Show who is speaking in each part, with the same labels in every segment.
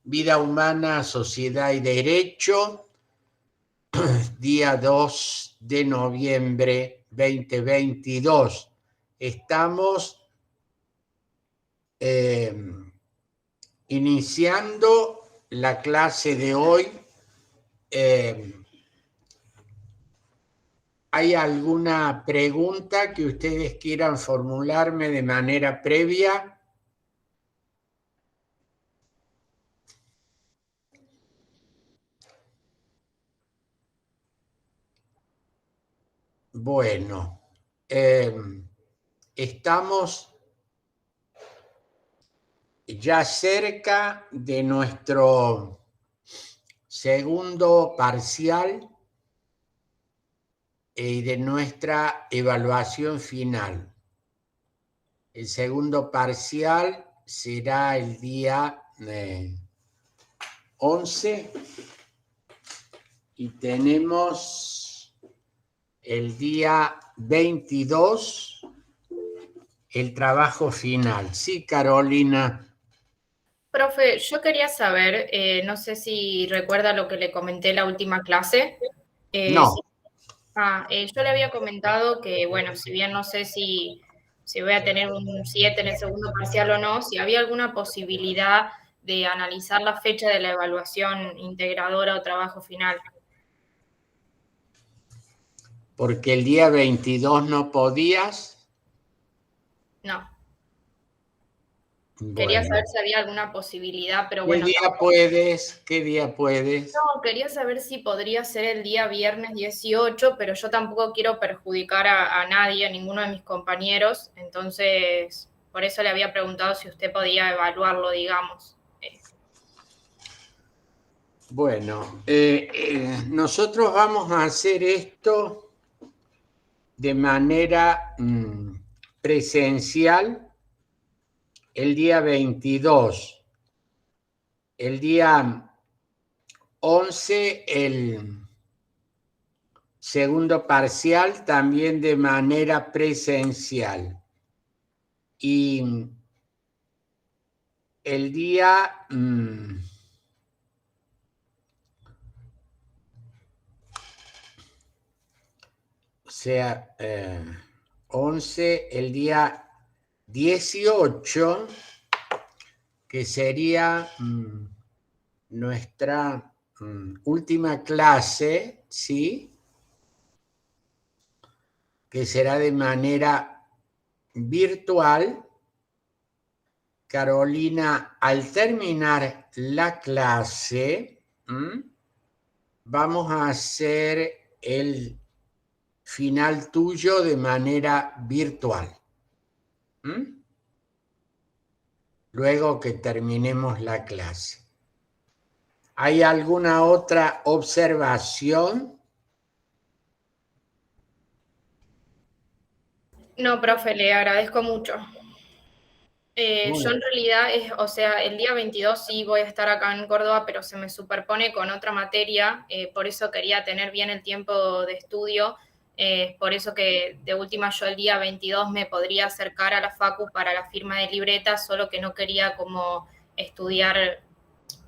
Speaker 1: Vida Humana, Sociedad y Derecho, día 2 de noviembre 2022. Estamos iniciando la clase de hoy. ¿Hay alguna pregunta que ustedes quieran formularme de manera previa? Bueno, estamos ya cerca de nuestro segundo parcial y de nuestra evaluación final. El segundo parcial será el día 11 y tenemos el día 22 el trabajo final. Sí, Carolina.
Speaker 2: Profe, yo quería saber, no sé si recuerda lo que le comenté la última clase.
Speaker 1: No.
Speaker 2: Yo le había comentado que, bueno, si bien no sé si voy a tener un 7 en el segundo parcial o no, si había alguna posibilidad de analizar la fecha de la evaluación integradora o trabajo final.
Speaker 1: Porque el día 22 no podías.
Speaker 2: No. Quería saber
Speaker 1: Bueno.
Speaker 2: si había alguna posibilidad, pero
Speaker 1: ¿Qué
Speaker 2: bueno,
Speaker 1: día puedes? ¿Qué día puedes?
Speaker 2: no, quería saber si podría ser el día viernes 18, pero yo tampoco quiero perjudicar a nadie, a ninguno de mis compañeros, entonces por eso le había preguntado si usted podía evaluarlo, digamos.
Speaker 1: Bueno, nosotros vamos a hacer esto de manera presencial el día 22, el día 11 el segundo parcial también de manera presencial. Y el día sea 11, el día 18, que sería nuestra última clase, ¿sí? Que será de manera virtual. Carolina, al terminar la clase, vamos a hacer el final tuyo de manera virtual. Luego que terminemos la clase. ¿Hay alguna otra observación?
Speaker 2: No, profe, le agradezco mucho. Yo en realidad, o sea, el día 22 sí voy a estar acá en Córdoba, pero se me superpone con otra materia, por eso quería tener bien el tiempo de estudio, por eso que de última yo el día 22 me podría acercar a la facu para la firma de libretas, solo que no quería como estudiar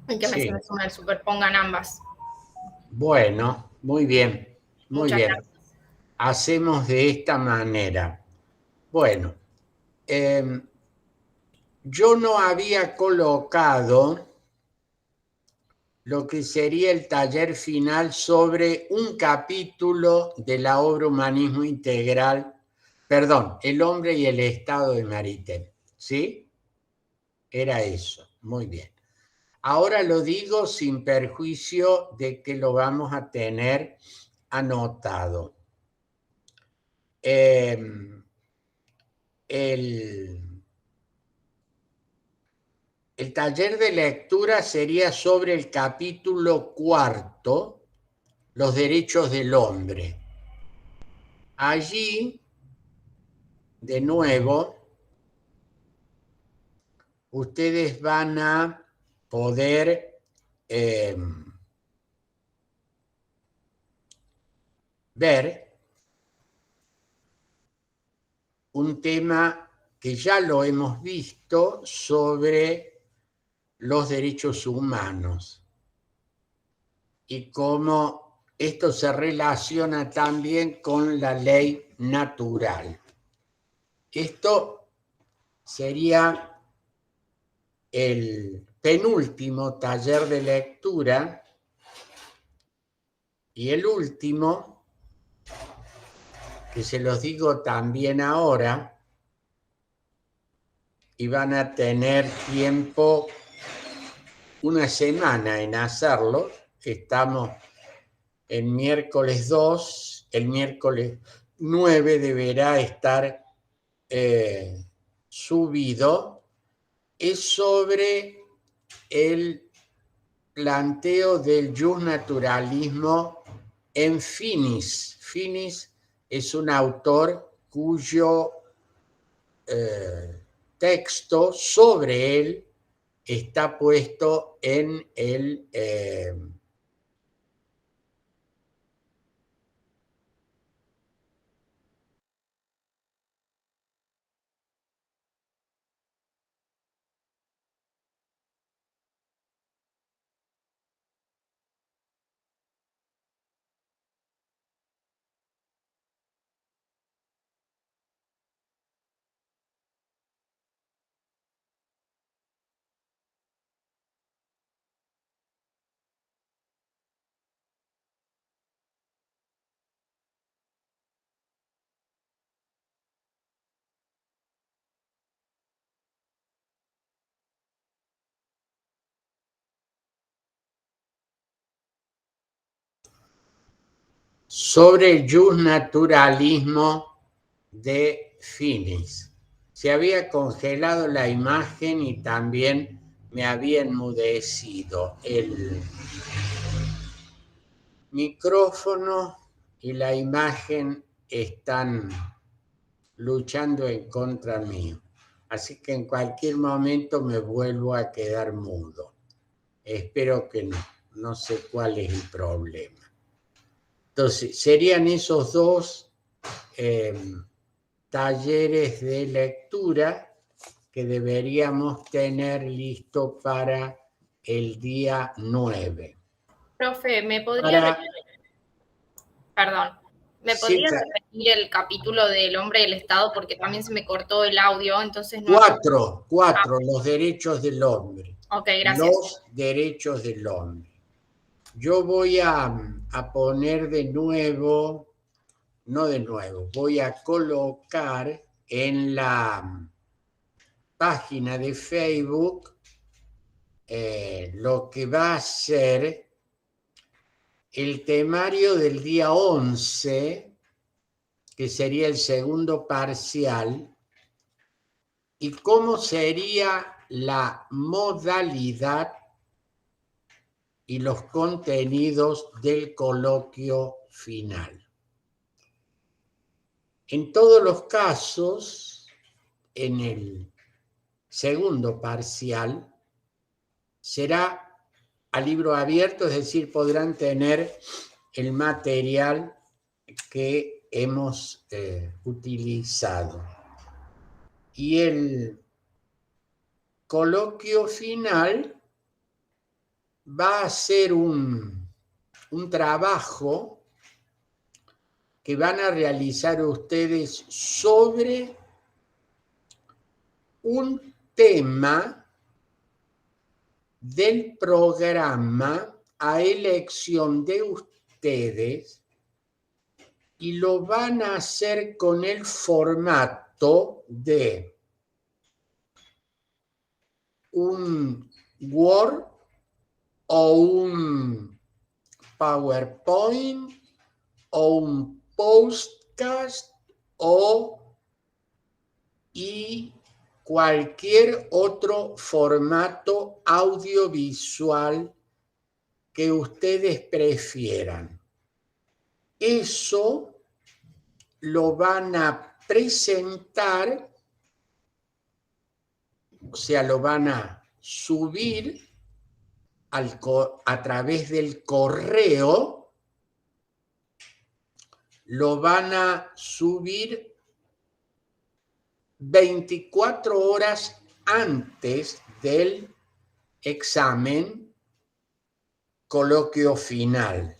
Speaker 2: y que
Speaker 1: Sí.
Speaker 2: se me superpongan ambas.
Speaker 1: Bueno, muy bien, muy
Speaker 2: Muchas
Speaker 1: bien.
Speaker 2: gracias.
Speaker 1: Hacemos de esta manera. Bueno, yo no había colocado lo que sería el taller final sobre un capítulo de la obra Humanismo Integral, perdón, El hombre y el estado de Maritain, ¿sí? Era eso, muy bien. Ahora lo digo sin perjuicio de que lo vamos a tener anotado. El taller de lectura sería sobre el capítulo 4, los derechos del hombre. Allí, de nuevo, ustedes van a poder ver un tema que ya lo hemos visto sobre los derechos humanos y cómo esto se relaciona también con la ley natural. Esto sería el penúltimo taller de lectura y el último, que se los digo también ahora, y van a tener tiempo una semana en hacerlo. Estamos en miércoles 2, el miércoles 9 deberá estar subido. Es sobre el planteo del justnaturalismo en Finis. Finis es un autor cuyo texto sobre él está puesto en el sobre el justnaturalismo de Finis. Se había congelado la imagen y también me había enmudecido el micrófono y la imagen están luchando en contra mío. Así que en cualquier momento me vuelvo a quedar mudo. Espero que no. No sé cuál es el problema. Entonces, serían esos dos talleres de lectura que deberíamos tener listo para el día 9.
Speaker 2: Profe, ¿me podría repetir el capítulo del hombre del Estado? Porque también se me cortó el audio, entonces no...
Speaker 1: Cuatro, los derechos del hombre.
Speaker 2: Ok, gracias.
Speaker 1: Los derechos del hombre. Yo voy a poner voy a colocar en la página de Facebook lo que va a ser el temario del día 11, que sería el segundo parcial, y cómo sería la modalidad y los contenidos del coloquio final. En todos los casos, en el segundo parcial, será a libro abierto, es decir, podrán tener el material que hemos utilizado. Y el coloquio final va a ser un trabajo que van a realizar ustedes sobre un tema del programa a elección de ustedes, y lo van a hacer con el formato de un Word o un PowerPoint o un podcast y cualquier otro formato audiovisual que ustedes prefieran. Eso lo van a presentar, o sea, lo van a subir a través del correo, lo van a subir 24 horas antes del examen, coloquio final.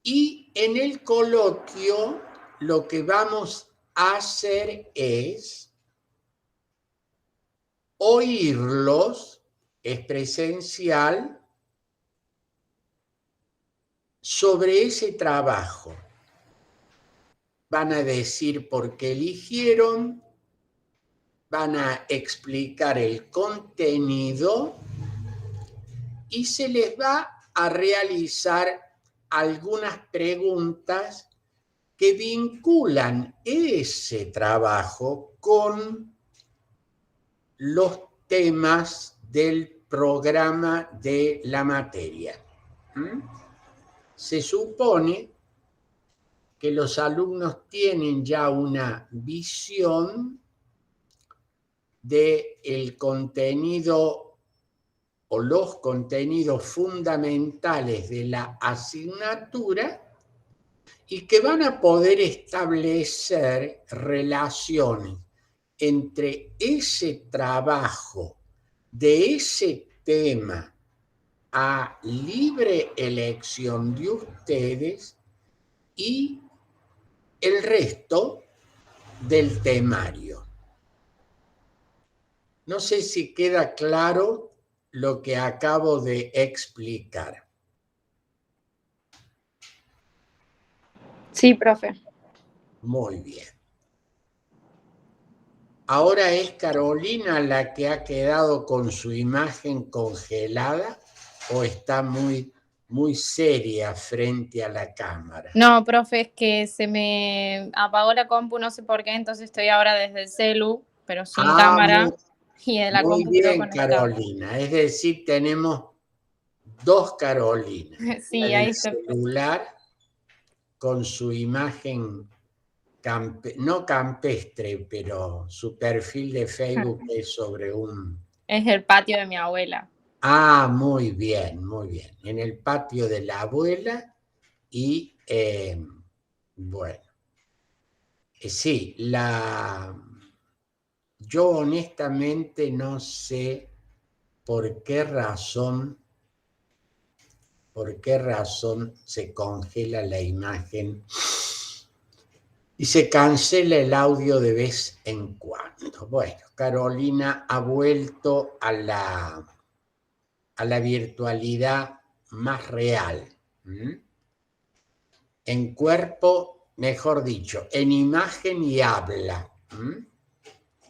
Speaker 1: Y en el coloquio lo que vamos a hacer es oírlos, es presencial, sobre ese trabajo. Van a decir por qué eligieron, van a explicar el contenido y se les va a realizar algunas preguntas que vinculan ese trabajo con los temas del programa de la materia. Se supone que los alumnos tienen ya una visión del contenido o los contenidos fundamentales de la asignatura y que van a poder establecer relaciones entre ese trabajo de ese tema a libre elección de ustedes y el resto del temario. No sé si queda claro lo que acabo de explicar.
Speaker 2: Sí, profe.
Speaker 1: Muy bien. Ahora es Carolina la que ha quedado con su imagen congelada o está muy seria frente a la cámara.
Speaker 2: No, profe, es que se me apagó la compu, no sé por qué, entonces estoy ahora desde el celu, pero sin cámara y de la
Speaker 1: muy
Speaker 2: compu
Speaker 1: bien,
Speaker 2: conectada.
Speaker 1: Carolina. Es decir, tenemos dos Carolinas.
Speaker 2: Sí,
Speaker 1: la
Speaker 2: ahí
Speaker 1: del
Speaker 2: está.
Speaker 1: celular con su imagen no campestre, pero su perfil de Facebook es sobre un...
Speaker 2: Es el patio de mi abuela.
Speaker 1: Ah, muy bien, muy bien. En el patio de la abuela y, bueno, sí, yo honestamente no sé por qué razón se congela la imagen y se cancela el audio de vez en cuando. Bueno, Carolina ha vuelto a la virtualidad más real. En cuerpo, mejor dicho, en imagen y habla.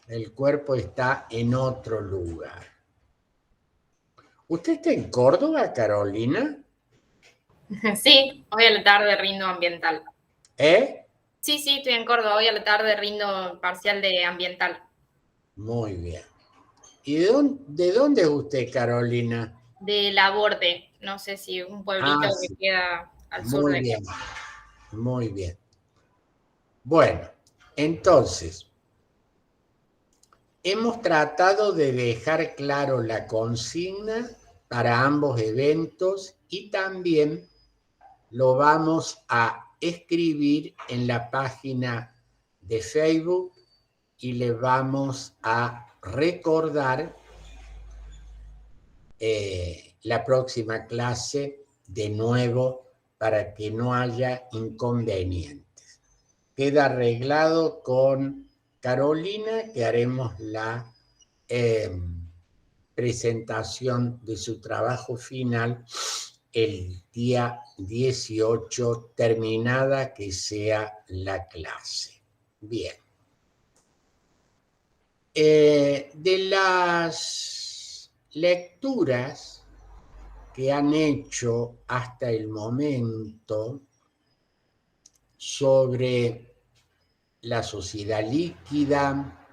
Speaker 1: El cuerpo está en otro lugar. ¿Usted está en Córdoba, Carolina?
Speaker 2: Sí, hoy a la tarde rindo ambiental.
Speaker 1: ¿Eh?
Speaker 2: Sí, estoy en Córdoba, hoy a la tarde rindo parcial de ambiental.
Speaker 1: Muy bien. ¿Y de dónde es usted, Carolina?
Speaker 2: De Laborde, no sé si un pueblito que
Speaker 1: Sí.
Speaker 2: queda al sur
Speaker 1: Muy
Speaker 2: de
Speaker 1: bien, muy bien. Bueno, entonces, hemos tratado de dejar claro la consigna para ambos eventos y también lo vamos a escribir en la página de Facebook y le vamos a recordar la próxima clase de nuevo para que no haya inconvenientes. Queda arreglado con Carolina, que haremos la presentación de su trabajo final el día 18, terminada que sea la clase. Bien. De las lecturas que han hecho hasta el momento sobre la sociedad líquida,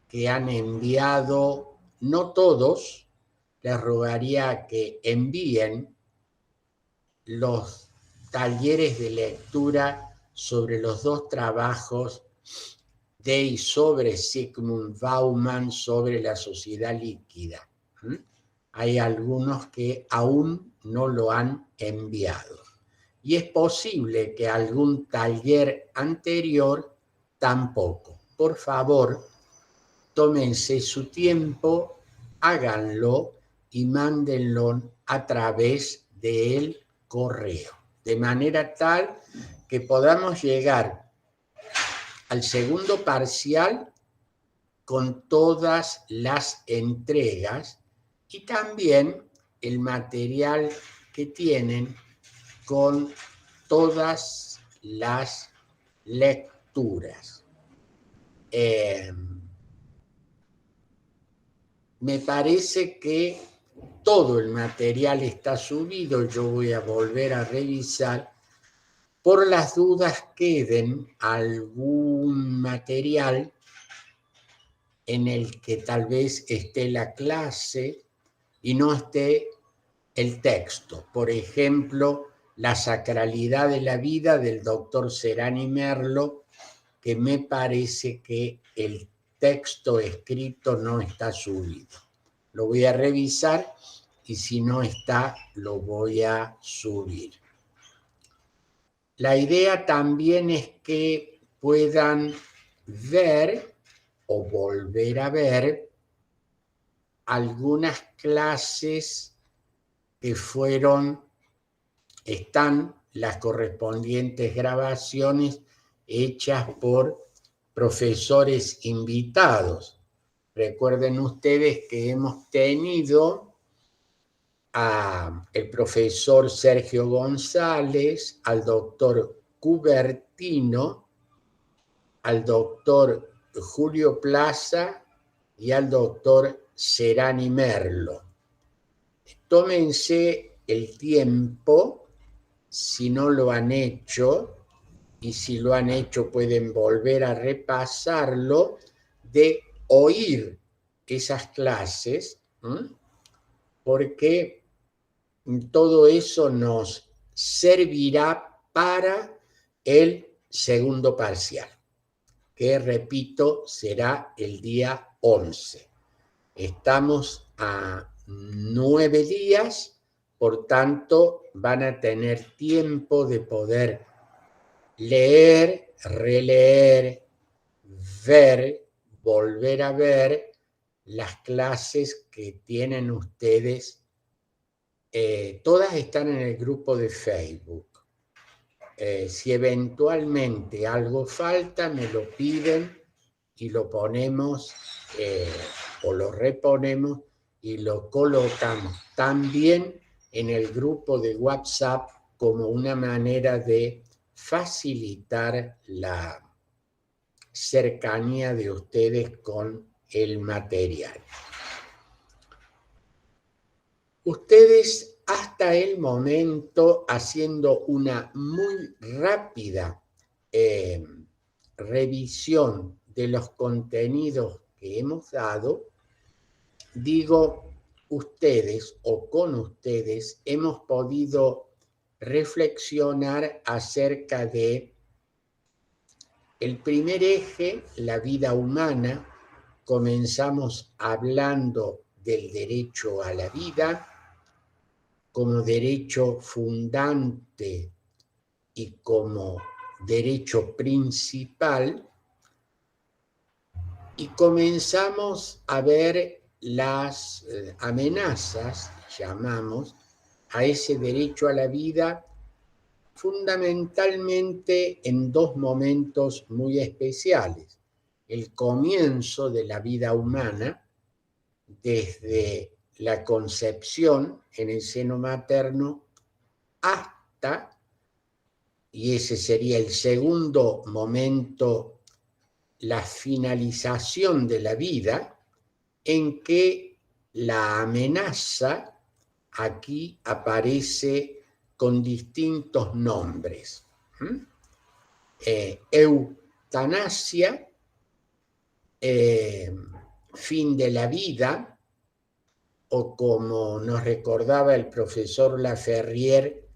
Speaker 1: que han enviado, no todos, les rogaría que envíen los talleres de lectura sobre los dos trabajos de y sobre Zygmunt Bauman sobre la sociedad líquida. Hay algunos que aún no lo han enviado. Y es posible que algún taller anterior tampoco. Por favor, tómense su tiempo háganlo y mándenlo a través del correo, de manera tal que podamos llegar al segundo parcial con todas las entregas y también el material que tienen con todas las lecturas. Me parece que todo el material está subido. Yo voy a volver a revisar. Por las dudas queden algún material en el que tal vez esté la clase y no esté el texto. Por ejemplo, La sacralidad de la vida del doctor Serani Merlo, que me parece que el texto escrito no está subido. Lo voy a revisar y si no está, lo voy a subir. La idea también es que puedan ver o volver a ver algunas clases que están las correspondientes grabaciones hechas por profesores invitados. Recuerden ustedes que hemos tenido al profesor Sergio González, al doctor Cubertino, al doctor Julio Plaza y al doctor Serani Merlo. Tómense el tiempo, si no lo han hecho, y si lo han hecho pueden volver a repasarlo, de oír esas clases, porque todo eso nos servirá para el segundo parcial, que repito, será el día 11. Estamos a 9 días, por tanto van a tener tiempo de poder leer, releer, ver, volver a ver las clases que tienen ustedes. Todas están en el grupo de Facebook. Si eventualmente algo falta, me lo piden y lo ponemos o lo reponemos y lo colocamos también en el grupo de WhatsApp como una manera de facilitar la cercanía de ustedes con el material. Ustedes hasta el momento, haciendo una muy rápida revisión de los contenidos que hemos dado, digo, ustedes o con ustedes hemos podido reflexionar acerca de el primer eje, la vida humana. Comenzamos hablando del derecho a la vida como derecho fundante y como derecho principal, y comenzamos a ver las amenazas, llamamos, a ese derecho a la vida fundamentalmente en dos momentos muy especiales. El comienzo de la vida humana, desde la concepción en el seno materno hasta, y ese sería el segundo momento, la finalización de la vida, en que la amenaza aquí aparece con distintos nombres. Eutanasia, fin de la vida, o como nos recordaba el profesor Laferrier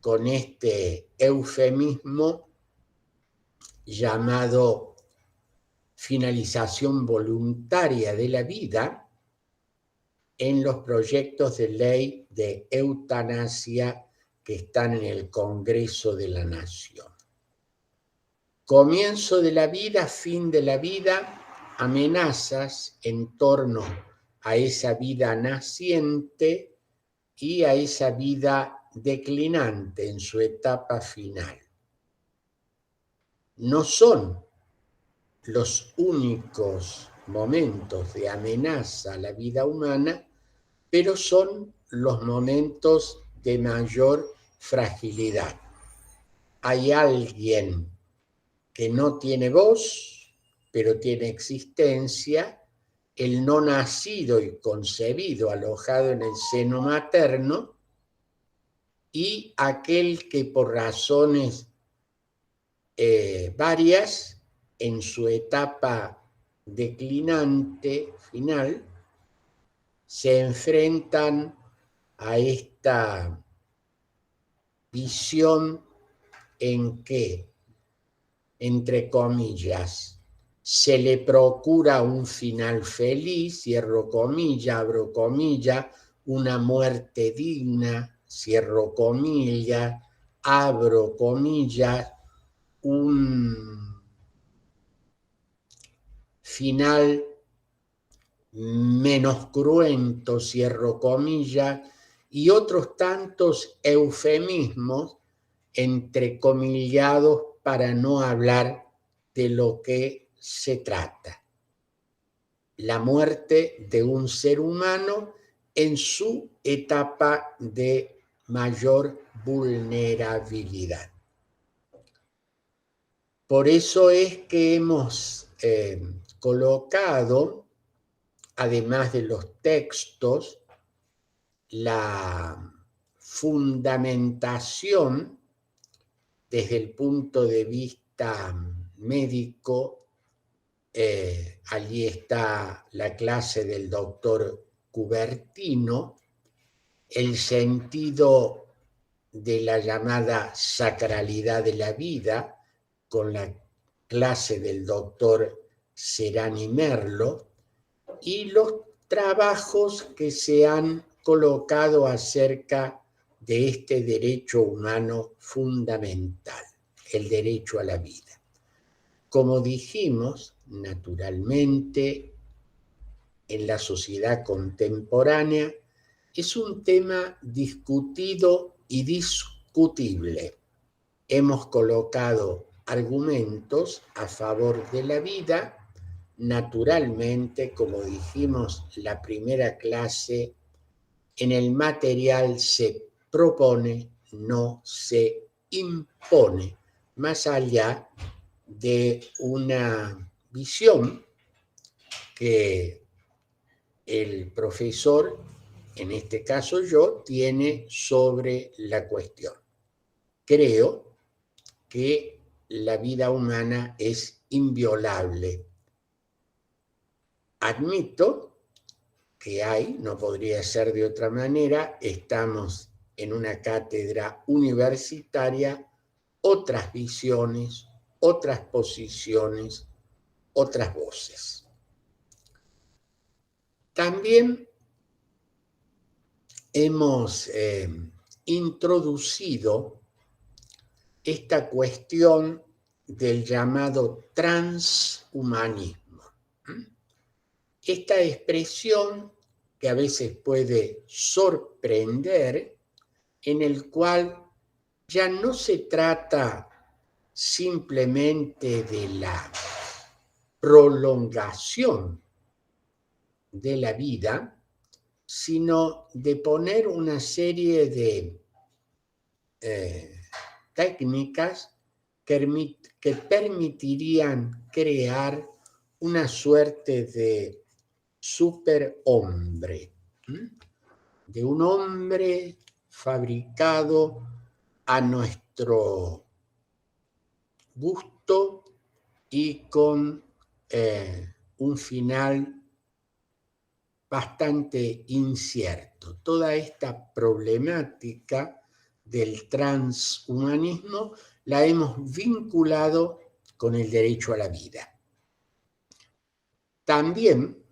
Speaker 1: con este eufemismo llamado finalización voluntaria de la vida, en los proyectos de ley de eutanasia que están en el Congreso de la Nación. Comienzo de la vida, fin de la vida, amenazas en torno a esa vida naciente y a esa vida declinante en su etapa final. No son los únicos momentos de amenaza a la vida humana, pero son los momentos de mayor fragilidad. Hay alguien que no tiene voz, pero tiene existencia, el no nacido y concebido, alojado en el seno materno, y aquel que por razones varias, en su etapa declinante final, se enfrentan a esta visión en que, entre comillas, se le procura un final feliz, cierro comilla, abro comilla, una muerte digna, cierro comilla, abro comillas, un final menos cruento, cierro comillas, y otros tantos eufemismos entrecomillados para no hablar de lo que se trata. La muerte de un ser humano en su etapa de mayor vulnerabilidad. Por eso es que hemos colocado, además de los textos, la fundamentación desde el punto de vista médico. Allí está la clase del doctor Cubertino, el sentido de la llamada sacralidad de la vida, con la clase del doctor Serani Merlo, y los trabajos que se han colocado acerca de este derecho humano fundamental, el derecho a la vida. Como dijimos, naturalmente, en la sociedad contemporánea es un tema discutido y discutible. Hemos colocado argumentos a favor de la vida. Naturalmente, como dijimos la primera clase, en el material se propone, no se impone, más allá de una visión que el profesor, en este caso yo, tiene sobre la cuestión. Creo que la vida humana es inviolable. Admito que hay, no podría ser de otra manera, estamos en una cátedra universitaria, otras visiones, otras posiciones, otras voces. También hemos introducido esta cuestión del llamado transhumanismo. Esta expresión que a veces puede sorprender, en el cual ya no se trata simplemente de la prolongación de la vida, sino de poner una serie de técnicas que permitirían crear una suerte de superhombre, de un hombre fabricado a nuestro gusto y con un final bastante incierto. Toda esta problemática del transhumanismo la hemos vinculado con el derecho a la vida. También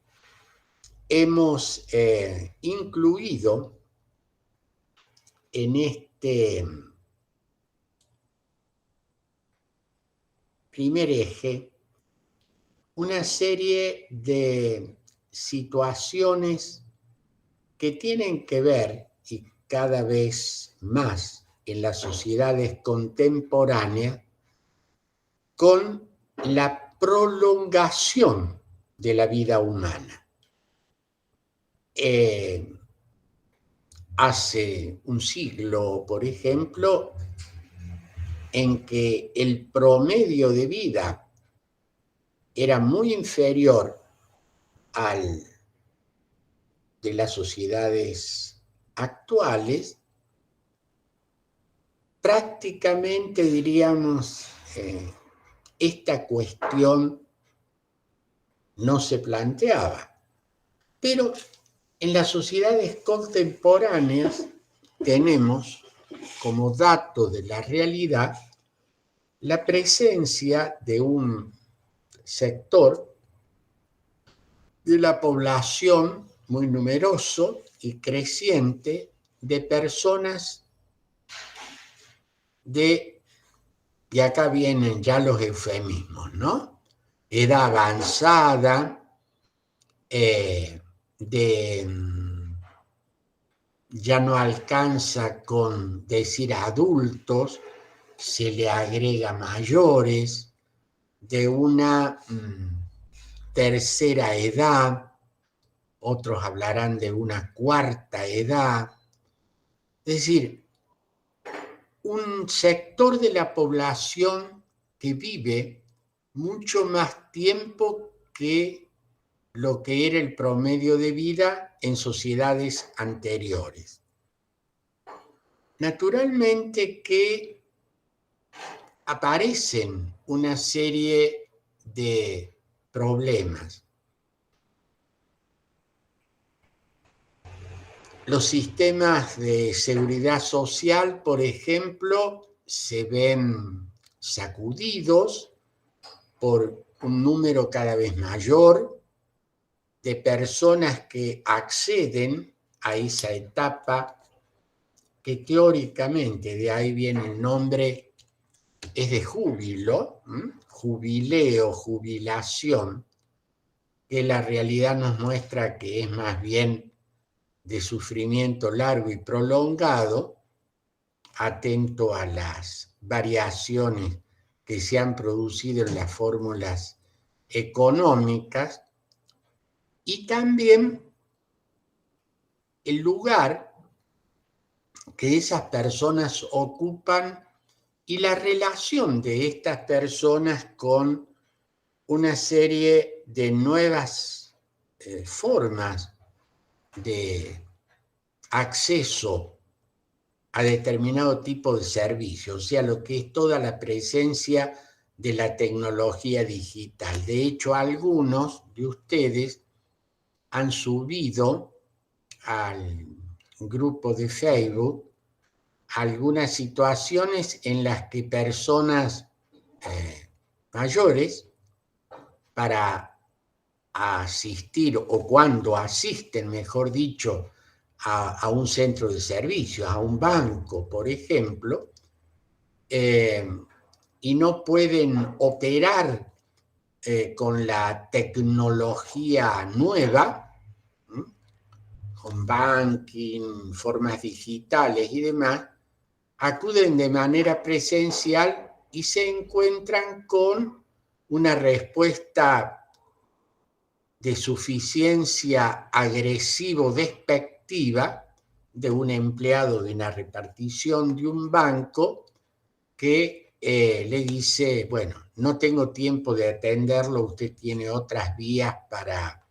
Speaker 1: hemos incluido en este primer eje una serie de situaciones que tienen que ver, y cada vez más en las sociedades contemporáneas, con la prolongación de la vida humana. Hace un siglo, por ejemplo, en que el promedio de vida era muy inferior al de las sociedades actuales, prácticamente diríamos, esta cuestión no se planteaba. Pero en las sociedades contemporáneas tenemos como dato de la realidad la presencia de un sector de la población muy numeroso y creciente de personas y acá vienen ya los eufemismos, ¿no? Edad avanzada, ya no alcanza con decir adultos, se le agrega mayores, de una tercera edad, otros hablarán de una cuarta edad, es decir, un sector de la población que vive mucho más tiempo que lo que era el promedio de vida en sociedades anteriores. Naturalmente que aparecen una serie de problemas. Los sistemas de seguridad social, por ejemplo, se ven sacudidos por un número cada vez mayor de personas que acceden a esa etapa que teóricamente, de ahí viene el nombre, es de júbilo, jubileo, jubilación, que la realidad nos muestra que es más bien de sufrimiento largo y prolongado, atento a las variaciones que se han producido en las fórmulas económicas, y también el lugar que esas personas ocupan y la relación de estas personas con una serie de nuevas formas de acceso a determinado tipo de servicio, o sea, lo que es toda la presencia de la tecnología digital. De hecho, algunos de ustedes han subido al grupo de Facebook algunas situaciones en las que personas mayores, para asistir, o cuando asisten, mejor dicho, a un centro de servicios, a un banco, por ejemplo, y no pueden operar con la tecnología nueva, con banking, formas digitales y demás, acuden de manera presencial y se encuentran con una respuesta de suficiencia agresivo-despectiva de un empleado de una repartición de un banco que le dice, bueno, no tengo tiempo de atenderlo, usted tiene otras vías para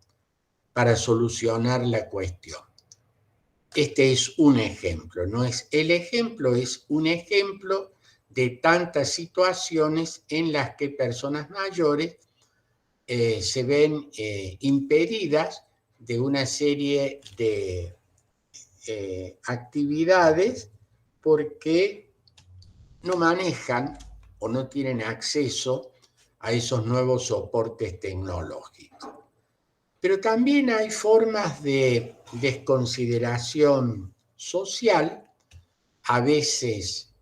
Speaker 1: solucionar la cuestión. Este es un ejemplo, no es el ejemplo, es un ejemplo de tantas situaciones en las que personas mayores se ven impedidas de una serie de actividades porque no manejan o no tienen acceso a esos nuevos soportes tecnológicos. Pero también hay formas de desconsideración social, a veces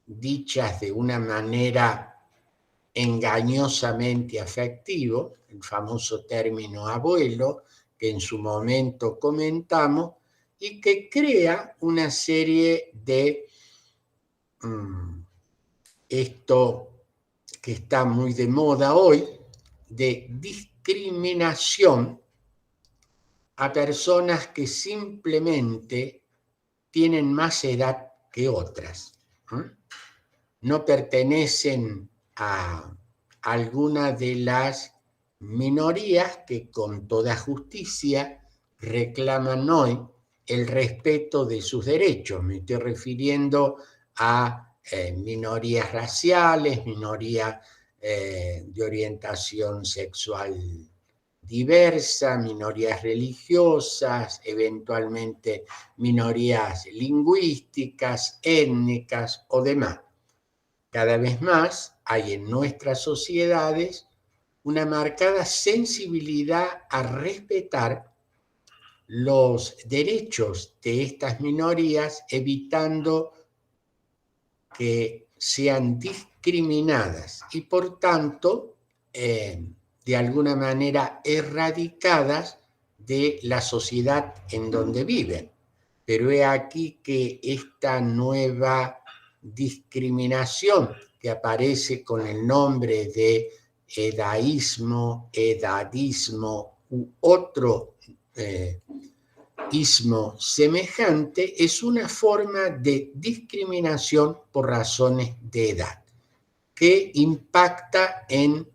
Speaker 1: dichas de una manera engañosamente afectivo, el famoso término abuelo, que en su momento comentamos, y que crea una serie de esto que está muy de moda hoy, de discriminación a personas que simplemente tienen más edad que otras. No pertenecen a alguna de las minorías que con toda justicia reclaman hoy el respeto de sus derechos. Me estoy refiriendo a minorías raciales, minorías de orientación sexual diversa, minorías religiosas, eventualmente minorías lingüísticas, étnicas o demás. Cada vez más hay en nuestras sociedades una marcada sensibilidad a respetar los derechos de estas minorías, evitando que sean discriminadas y por tanto de alguna manera erradicadas de la sociedad en donde viven. Pero he aquí que esta nueva discriminación que aparece con el nombre de edadismo, edadismo u otro ismo semejante, es una forma de discriminación por razones de edad que impacta en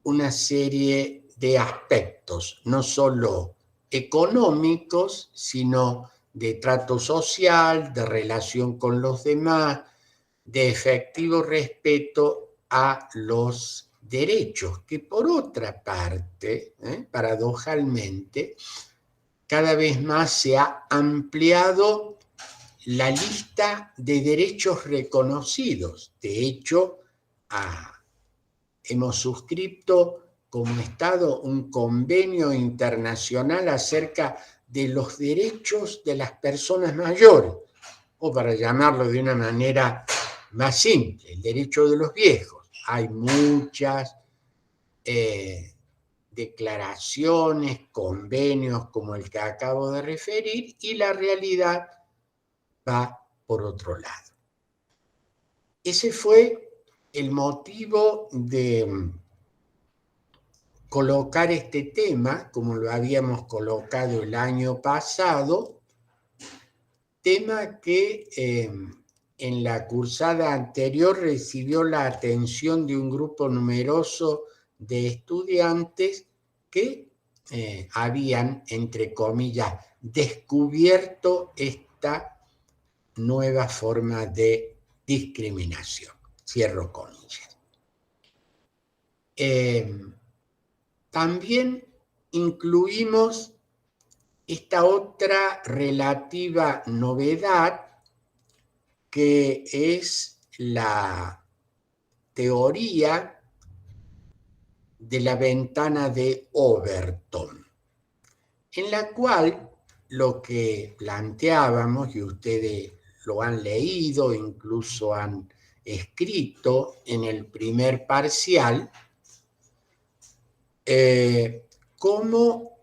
Speaker 1: una serie de aspectos, no solo económicos, sino de trato social, de relación con los demás, de efectivo respeto a los derechos, que por otra parte, paradojalmente, cada vez más se ha ampliado la lista de derechos reconocidos. De hecho, hemos suscrito como Estado un convenio internacional acerca de los derechos de las personas mayores, o para llamarlo de una manera más simple, el derecho de los viejos. Hay muchas declaraciones, convenios como el que acabo de referir, y la realidad va por otro lado. Ese fue el motivo de colocar este tema, como lo habíamos colocado el año pasado, tema que en la cursada anterior recibió la atención de un grupo numeroso de estudiantes que habían, entre comillas, descubierto esta nueva forma de discriminación. Cierro comillas. También incluimos esta otra relativa novedad, que es la teoría de la ventana de Overton, en la cual lo que planteábamos, y ustedes lo han leído, incluso han escrito en el primer parcial, cómo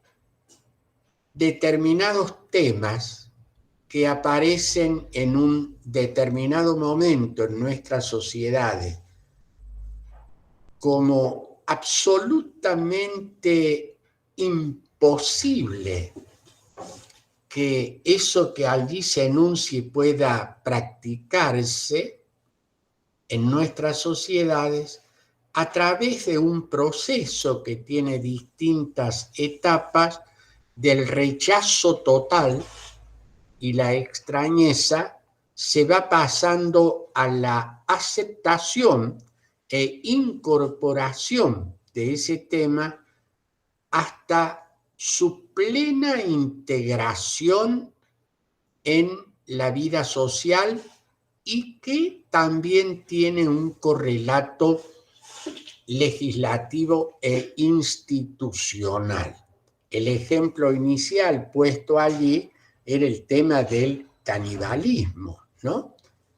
Speaker 1: determinados temas que aparecen en un determinado momento en nuestras sociedades como absolutamente imposible que eso que allí se enuncie pueda practicarse en nuestras sociedades a través de un proceso que tiene distintas etapas del rechazo total y la extrañeza, se va pasando a la aceptación e incorporación de ese tema hasta su plena integración en la vida social, y que también tiene un correlato legislativo e institucional. El ejemplo inicial puesto allí era el tema del canibalismo, ¿no?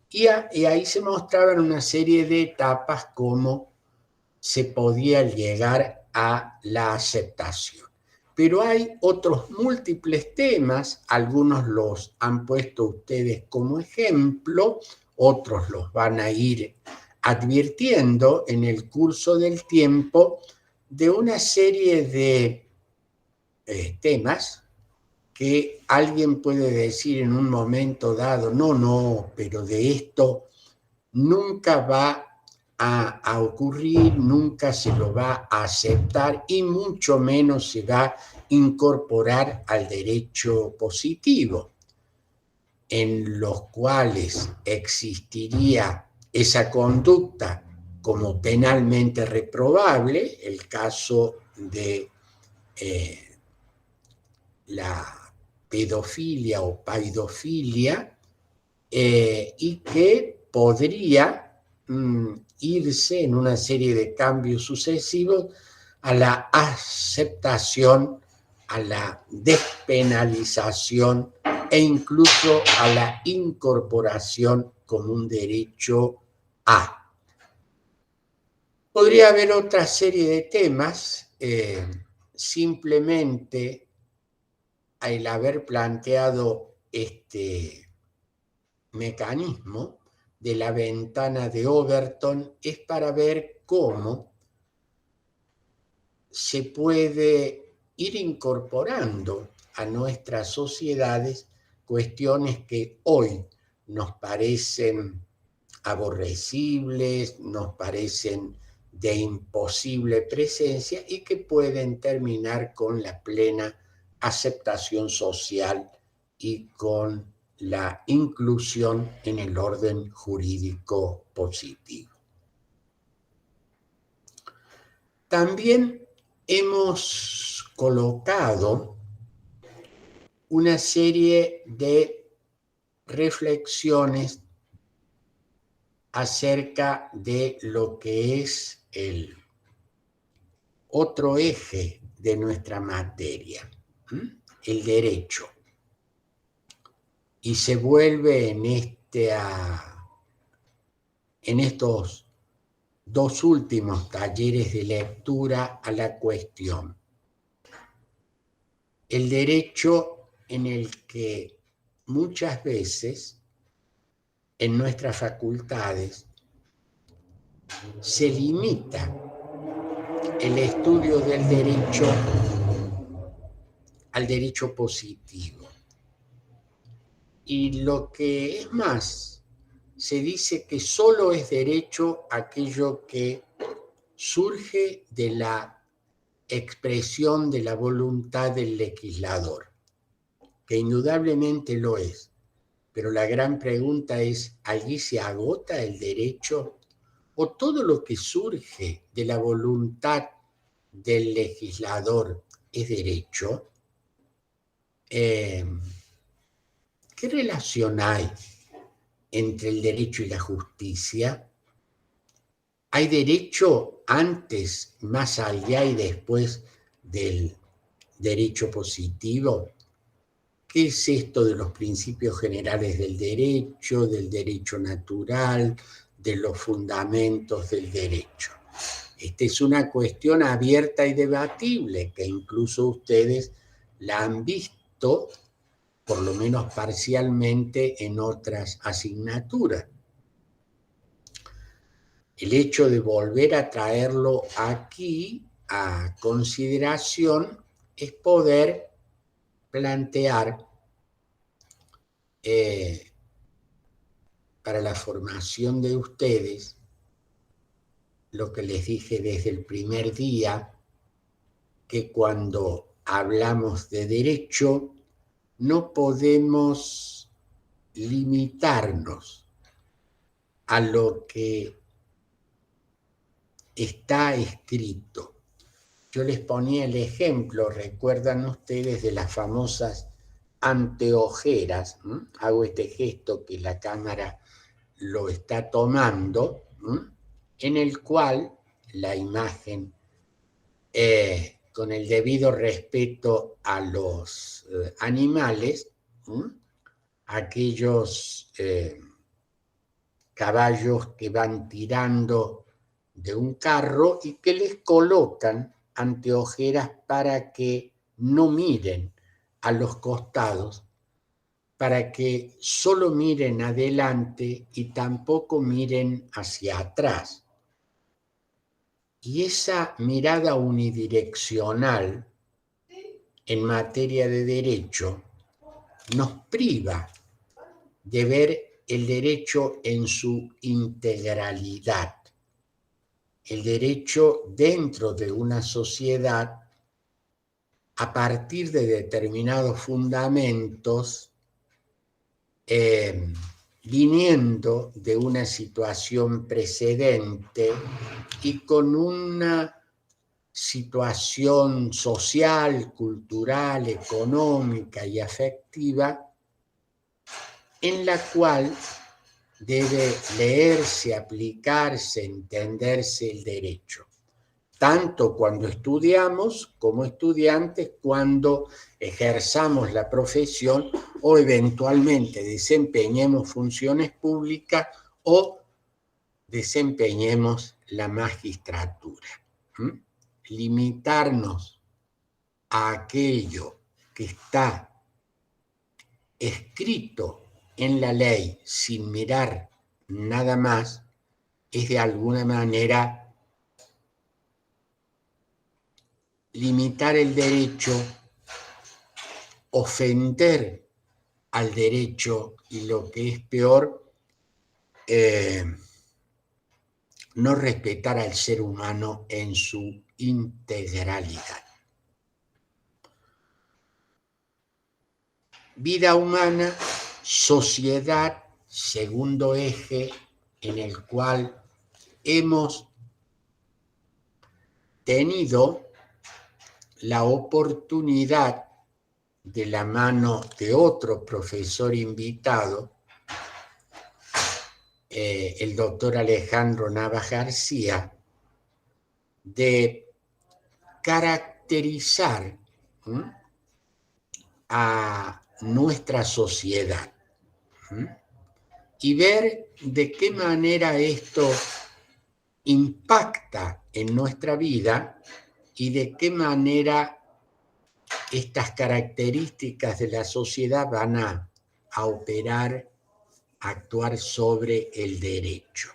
Speaker 1: Y ahí se mostraban una serie de etapas cómo se podía llegar a la aceptación. Pero hay otros múltiples temas, algunos los han puesto ustedes como ejemplo, otros los van a ir advirtiendo en el curso del tiempo de una serie de temas que alguien puede decir en un momento dado, no, pero de esto nunca va a ocurrir, nunca se lo va a aceptar y mucho menos se va a incorporar al derecho positivo, en los cuales existiría esa conducta como penalmente reprobable, el caso de la pedofilia o paidofilia, y que podría irse en una serie de cambios sucesivos a la aceptación, a la despenalización e incluso a la incorporación como un derecho A. Podría haber otra serie de temas, simplemente el haber planteado este mecanismo de la ventana de Overton es para ver cómo se puede ir incorporando a nuestras sociedades cuestiones que hoy nos parecen aborrecibles, nos parecen de imposible presencia y que pueden terminar con la plena aceptación social y con la inclusión en el orden jurídico positivo. También hemos colocado una serie de reflexiones acerca de lo que es el otro eje de nuestra materia, el derecho. Y se vuelve en estos dos últimos talleres de lectura a la cuestión. El derecho en el que muchas veces en nuestras facultades se limita el estudio del derecho al derecho positivo. Y lo que es más, se dice que solo es derecho aquello que surge de la expresión de la voluntad del legislador, que indudablemente lo es. Pero la gran pregunta es, ¿allí se agota el derecho? ¿O todo lo que surge de la voluntad del legislador es derecho? ¿Qué relación hay entre el derecho y la justicia? ¿Hay derecho antes, más allá y después del derecho positivo? ¿Qué es esto de los principios generales del derecho natural, de los fundamentos del derecho? Esta es una cuestión abierta y debatible que incluso ustedes la han visto, por lo menos parcialmente, en otras asignaturas. El hecho de volver a traerlo aquí a consideración es poder plantear para la formación de ustedes lo que les dije desde el primer día, que cuando hablamos de derecho no podemos limitarnos a lo que está escrito. Yo les ponía el ejemplo, recuerdan ustedes, de las famosas anteojeras. Hago este gesto que la cámara lo está tomando, en el cual la imagen, con el debido respeto a los animales, aquellos caballos que van tirando de un carro y que les colocan anteojeras para que no miren a los costados, para que solo miren adelante y tampoco miren hacia atrás. Y esa mirada unidireccional en materia de derecho nos priva de ver el derecho en su integralidad, el derecho dentro de una sociedad a partir de determinados fundamentos, viniendo de una situación precedente y con una situación social, cultural, económica y afectiva en la cual debe leerse, aplicarse, entenderse el derecho, tanto cuando estudiamos como estudiantes, cuando ejerzamos la profesión o eventualmente desempeñemos funciones públicas o desempeñemos la magistratura. Limitarnos a aquello que está escrito en la ley sin mirar nada más es de alguna manera limitar el derecho, ofender al derecho y, lo que es peor, no respetar al ser humano en su integralidad. Vida humana, sociedad, segundo eje en el cual hemos tenido la oportunidad, de la mano de otro profesor invitado, el doctor Alejandro Navas García, de caracterizar a nuestra sociedad y ver de qué manera esto impacta en nuestra vida y de qué manera estas características de la sociedad van a operar, a actuar sobre el derecho.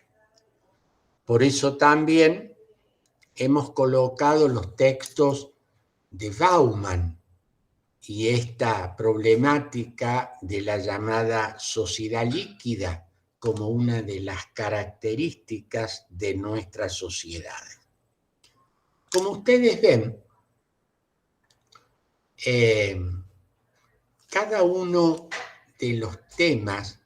Speaker 1: Por eso también hemos colocado los textos de Bauman y esta problemática de la llamada sociedad líquida como una de las características de nuestras sociedades. Como ustedes ven, cada uno de los temas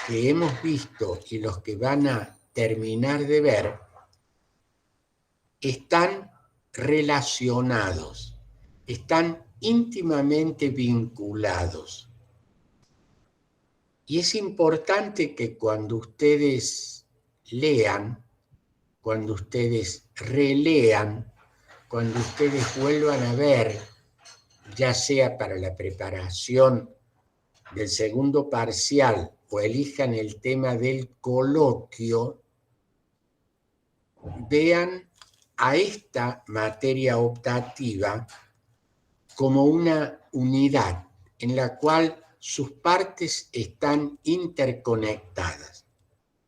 Speaker 1: que hemos visto y los que van a terminar de ver están relacionados, están íntimamente vinculados. Y es importante que cuando ustedes lean, cuando ustedes relean, cuando ustedes vuelvan a ver, ya sea para la preparación del segundo parcial o elijan el tema del coloquio, vean a esta materia optativa como una unidad en la cual sus partes están interconectadas.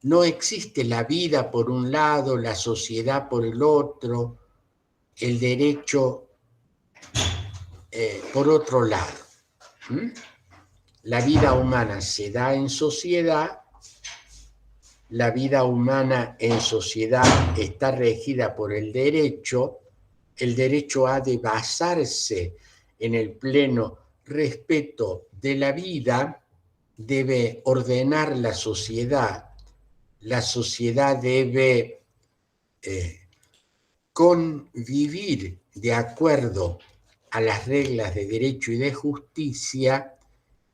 Speaker 1: No existe la vida por un lado, la sociedad por el otro, el derecho por otro lado. La vida humana se da en sociedad, la vida humana en sociedad está regida por el derecho ha de basarse en el pleno respeto de la vida, debe ordenar la sociedad debe convivir de acuerdo a las reglas de derecho y de justicia,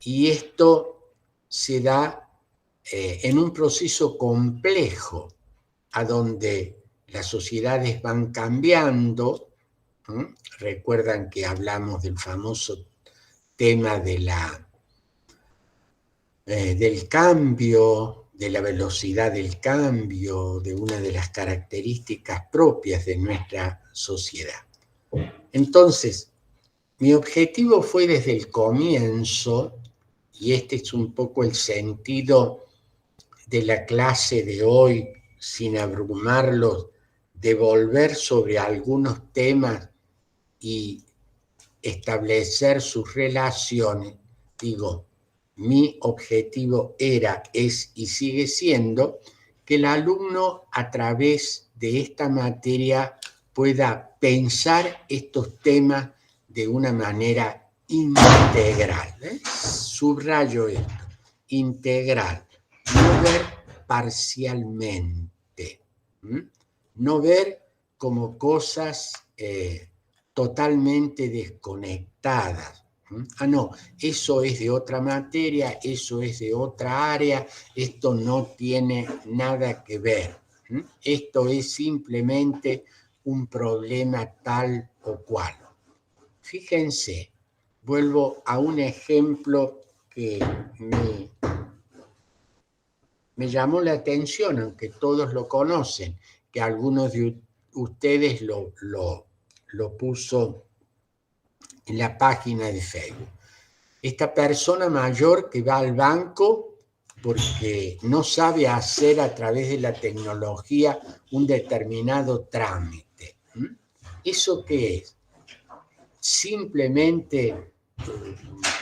Speaker 1: y esto se da en un proceso complejo, a donde las sociedades van cambiando. Recuerdan que hablamos del famoso tema de del cambio, de la velocidad del cambio, de una de las características propias de nuestra sociedad. Entonces, Mi objetivo fue desde el comienzo, y este es un poco el sentido de la clase de hoy, sin abrumarlos, de volver sobre algunos temas y establecer sus relaciones. Digo, mi objetivo era, es y sigue siendo que el alumno a través de esta materia pueda pensar estos temas de una manera integral. Subrayo esto, integral, no ver parcialmente, no ver como cosas totalmente desconectadas. Ah, no, eso es de otra materia, eso es de otra área, esto no tiene nada que ver. Esto es simplemente un problema tal o cual. Fíjense, vuelvo a un ejemplo que me llamó la atención, aunque todos lo conocen, que algunos de ustedes lo puso en la página de Facebook. Esta persona mayor que va al banco porque no sabe hacer a través de la tecnología un determinado trámite. ¿Eso qué es? Simplemente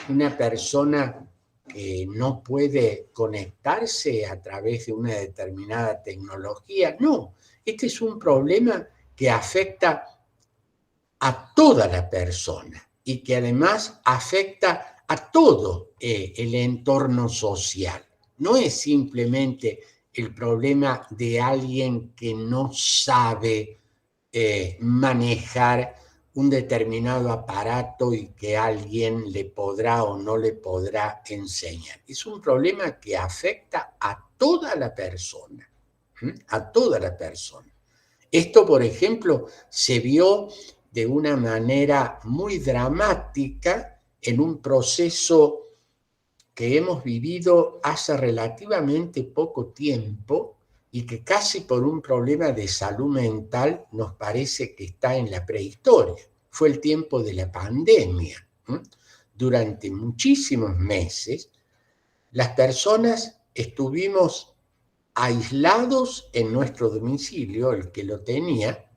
Speaker 1: una persona que no puede conectarse a través de una determinada tecnología. No, este es un problema que afecta a toda la persona y que además afecta a todo el entorno social. No es simplemente el problema de alguien que no sabe manejar un determinado aparato y que alguien le podrá o no le podrá enseñar. Es un problema que afecta a toda la persona, a toda la persona. Esto, por ejemplo, se vio de una manera muy dramática en un proceso que hemos vivido hace relativamente poco tiempo y que casi por un problema de salud mental nos parece que está en la prehistoria. Fue el tiempo de la pandemia. Durante muchísimos meses, las personas estuvimos aislados en nuestro domicilio, el que lo tenía,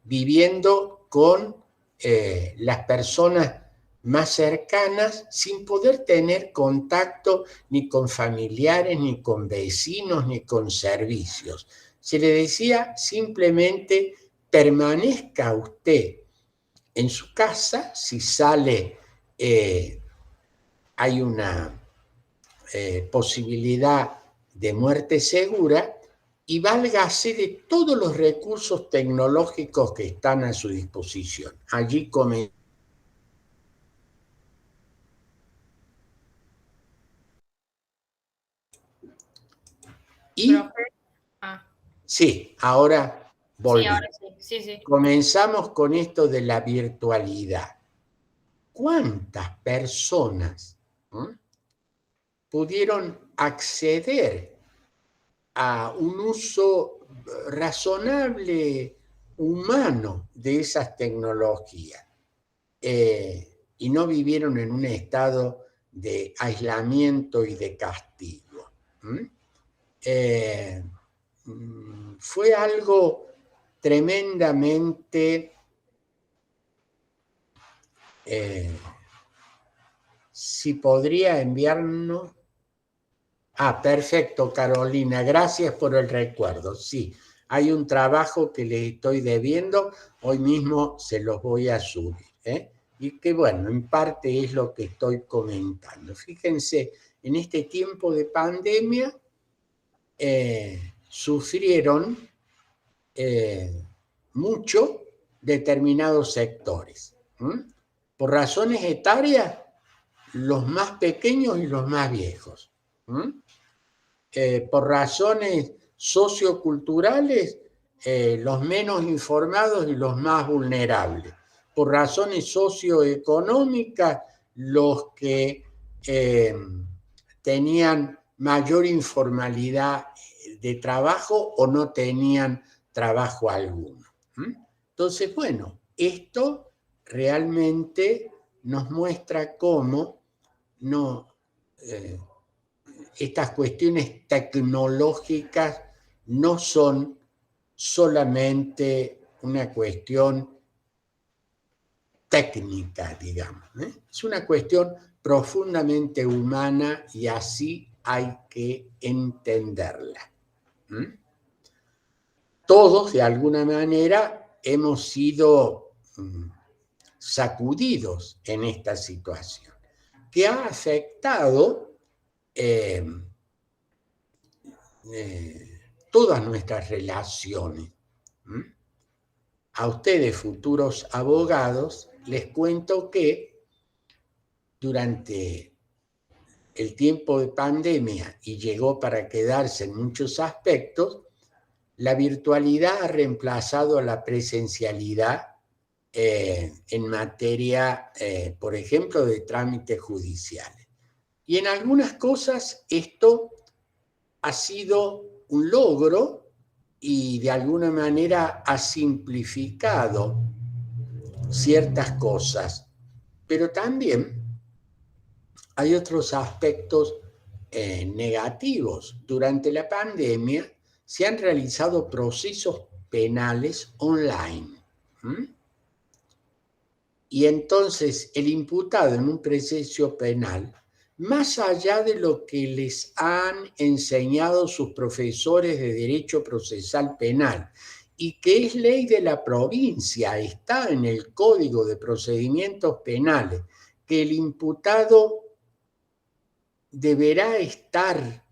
Speaker 1: viviendo con las personas más cercanas sin poder tener contacto ni con familiares, ni con vecinos, ni con servicios. Se le decía simplemente permanezca usted en su casa, si sale hay una posibilidad de muerte segura y válgase de todos los recursos tecnológicos que están a su disposición. Allí comenzó. Y sí, ahora volví.
Speaker 2: Sí, ahora sí. Sí.
Speaker 1: Comenzamos con esto de la virtualidad. ¿Cuántas personas pudieron acceder a un uso razonable, humano de esas tecnologías y no vivieron en un estado de aislamiento y de castigo? Fue algo tremendamente si podría enviarnos. Perfecto, Carolina, gracias por el recuerdo. Sí, hay un trabajo que les estoy debiendo, hoy mismo se los voy a subir. Y que bueno, en parte es lo que estoy comentando. Fíjense, en este tiempo de pandemia sufrieron mucho determinados sectores. Por razones etarias, los más pequeños y los más viejos. Por razones socioculturales, los menos informados y los más vulnerables. Por razones socioeconómicas, los que tenían mayor informalidad de trabajo o no tenían trabajo alguno. Entonces, bueno, esto realmente nos muestra cómo estas cuestiones tecnológicas no son solamente una cuestión técnica, digamos. Es una cuestión profundamente humana y así hay que entenderla. Todos, de alguna manera, hemos sido sacudidos en esta situación, que ha afectado todas nuestras relaciones. A ustedes, futuros abogados, les cuento que durante el tiempo de pandemia, y llegó para quedarse en muchos aspectos, la virtualidad ha reemplazado a la presencialidad en materia, por ejemplo, de trámites judiciales. Y en algunas cosas esto ha sido un logro y de alguna manera ha simplificado ciertas cosas, pero también hay otros aspectos negativos. Durante la pandemia se han realizado procesos penales online. Y entonces el imputado en un proceso penal, más allá de lo que les han enseñado sus profesores de Derecho Procesal Penal, y que es ley de la provincia, está en el Código de Procedimientos Penales, que el imputado deberá estar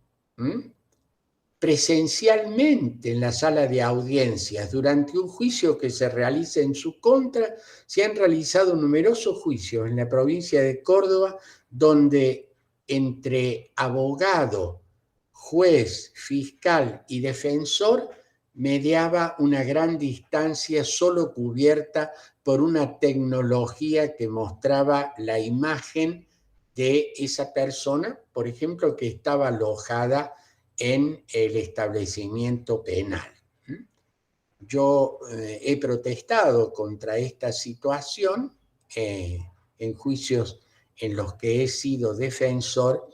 Speaker 1: presencialmente en la sala de audiencias durante un juicio que se realice en su contra. Se han realizado numerosos juicios en la provincia de Córdoba donde entre abogado, juez, fiscal y defensor mediaba una gran distancia solo cubierta por una tecnología que mostraba la imagen de esa persona, por ejemplo, que estaba alojada en el establecimiento penal. Yo he protestado contra esta situación en juicios en los que he sido defensor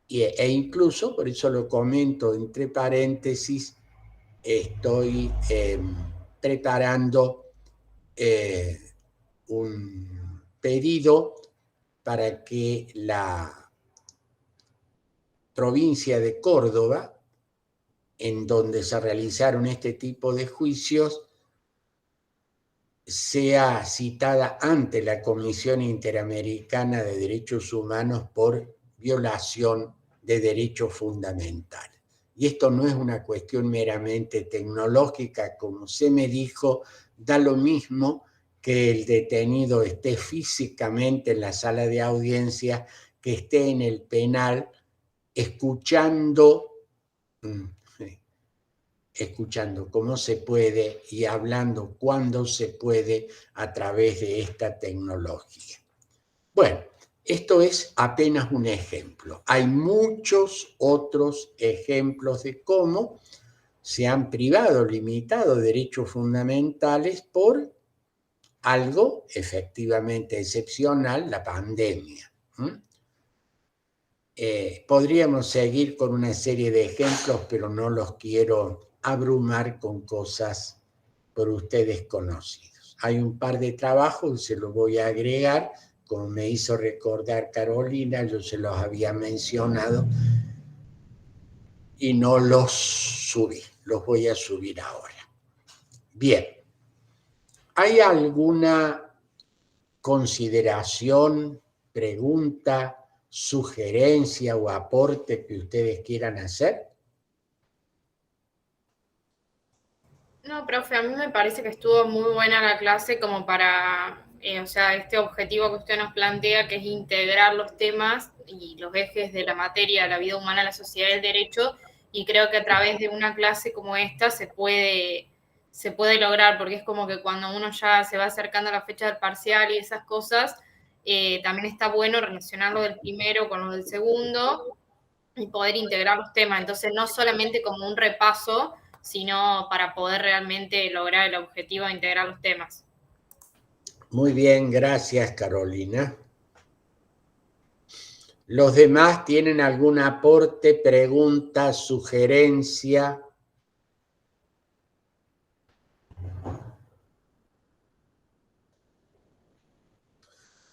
Speaker 1: e incluso, por eso lo comento entre paréntesis, estoy preparando un pedido para que la provincia de Córdoba, en donde se realizaron este tipo de juicios, sea citada ante la Comisión Interamericana de Derechos Humanos por violación de derechos fundamentales. Y esto no es una cuestión meramente tecnológica, como se me dijo, da lo mismo que el detenido esté físicamente en la sala de audiencia, que esté en el penal, escuchando cómo se puede y hablando cuando se puede a través de esta tecnología. Bueno, esto es apenas un ejemplo. Hay muchos otros ejemplos de cómo se han privado, limitado derechos fundamentales por algo efectivamente excepcional, la pandemia. Podríamos seguir con una serie de ejemplos, pero no los quiero abrumar con cosas por ustedes conocidos. Hay un par de trabajos, se los voy a agregar, como me hizo recordar Carolina, yo se los había mencionado y no los subí, los voy a subir ahora. Bien, ¿hay alguna consideración, pregunta, sugerencia o aporte que ustedes quieran hacer?
Speaker 2: No, profe, a mí me parece que estuvo muy buena la clase como para, o sea, este objetivo que usted nos plantea, que es integrar los temas y los ejes de la materia, la vida humana, la sociedad y el derecho, y creo que a través de una clase como esta se puede lograr, porque es como que cuando uno ya se va acercando a la fecha del parcial y esas cosas, también está bueno relacionar lo del primero con lo del segundo y poder integrar los temas. Entonces, no solamente como un repaso, sino para poder realmente lograr el objetivo de integrar los temas.
Speaker 1: Muy bien, gracias, Carolina. ¿Los demás tienen algún aporte, pregunta, sugerencia?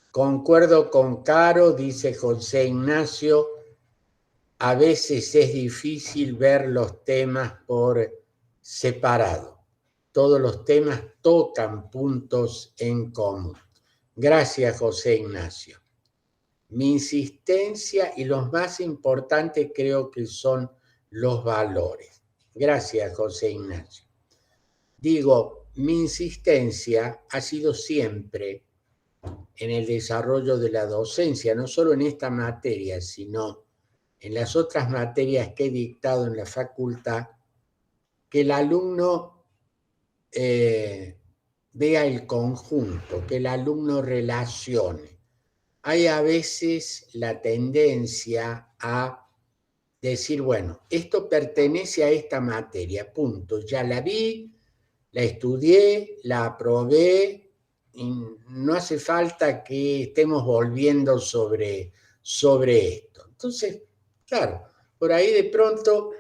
Speaker 1: Concuerdo con Caro, dice José Ignacio, a veces es difícil ver los temas por separado. Todos los temas tocan puntos en común. Gracias, José Ignacio. Mi insistencia y los más importantes creo que son los valores. Gracias, José Ignacio. Digo, mi insistencia ha sido siempre en el desarrollo de la docencia, no solo en esta materia, sino en las otras materias que he dictado en la facultad, que el alumno vea el conjunto, que el alumno relacione. Hay a veces la tendencia a decir, bueno, esto pertenece a esta materia, punto, ya la vi, la estudié, la aprobé, y no hace falta que estemos volviendo sobre esto. Entonces, claro, por ahí de pronto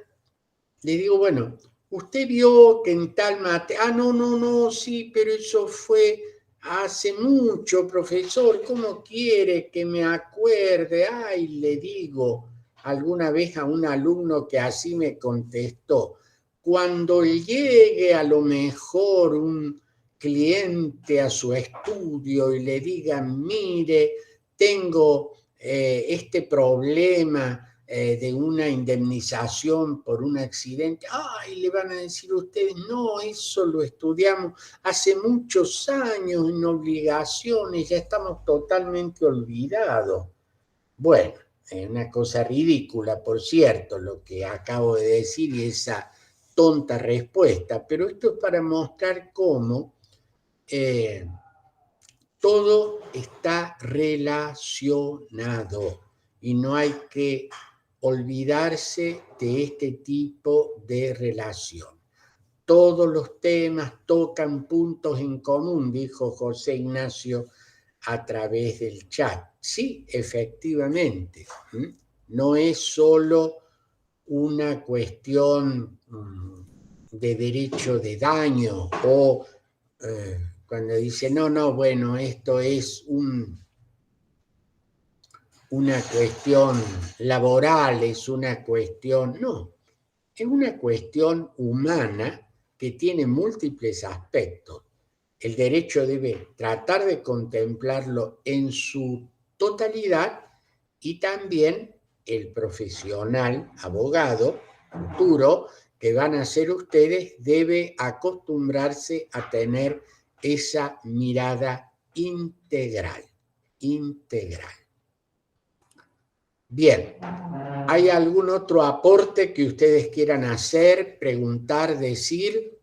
Speaker 1: le digo, bueno, usted vio que en tal materia, no, sí, pero eso fue hace mucho, profesor, ¿cómo quiere que me acuerde? Ay, le digo alguna vez a un alumno que así me contestó, cuando llegue a lo mejor un cliente a su estudio y le diga, mire, tengo este problema de una indemnización por un accidente, ay, le van a decir ustedes, no, eso lo estudiamos hace muchos años en obligaciones, ya estamos totalmente olvidados. Bueno, es una cosa ridícula, por cierto, lo que acabo de decir y esa tonta respuesta, pero esto es para mostrar cómo todo está relacionado y no hay que olvidarse de este tipo de relación. Todos los temas tocan puntos en común, dijo José Ignacio a través del chat. Sí, efectivamente, no es solo una cuestión de derecho de daño o cuando dice, no, bueno, esto es una cuestión laboral, es una cuestión, no, es una cuestión humana que tiene múltiples aspectos. El derecho debe tratar de contemplarlo en su totalidad y también el profesional, abogado, futuro, que van a ser ustedes, debe acostumbrarse a tener esa mirada integral. Bien, ¿hay algún otro aporte que ustedes quieran hacer, preguntar, decir?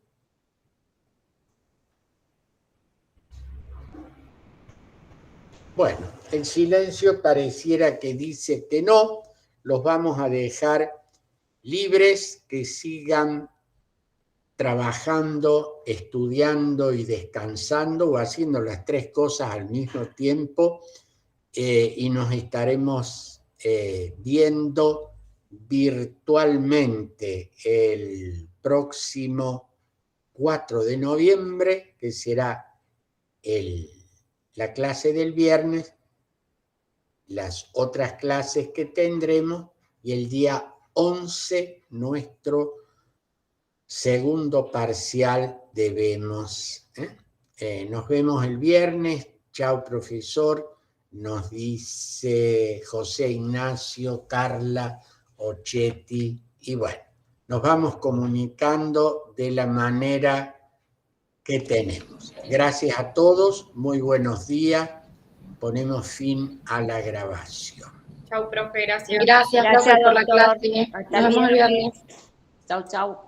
Speaker 1: Bueno, el silencio pareciera que dice que no, los vamos a dejar libres, que sigan trabajando, estudiando y descansando o haciendo las tres cosas al mismo tiempo y nos estaremos viendo virtualmente el próximo 4 de noviembre, que será la clase del viernes, las otras clases que tendremos y el día 11 nuestro segundo parcial debemos. Nos vemos el viernes. Chao, profesor. Nos dice José Ignacio, Carla, Ochetti. Y bueno, nos vamos comunicando de la manera que tenemos. Gracias a todos. Muy buenos días. Ponemos fin a la grabación.
Speaker 2: Chau, profe. Gracias.
Speaker 3: Gracias, profe, por la clase. Nos vemos el viernes.
Speaker 4: Chau.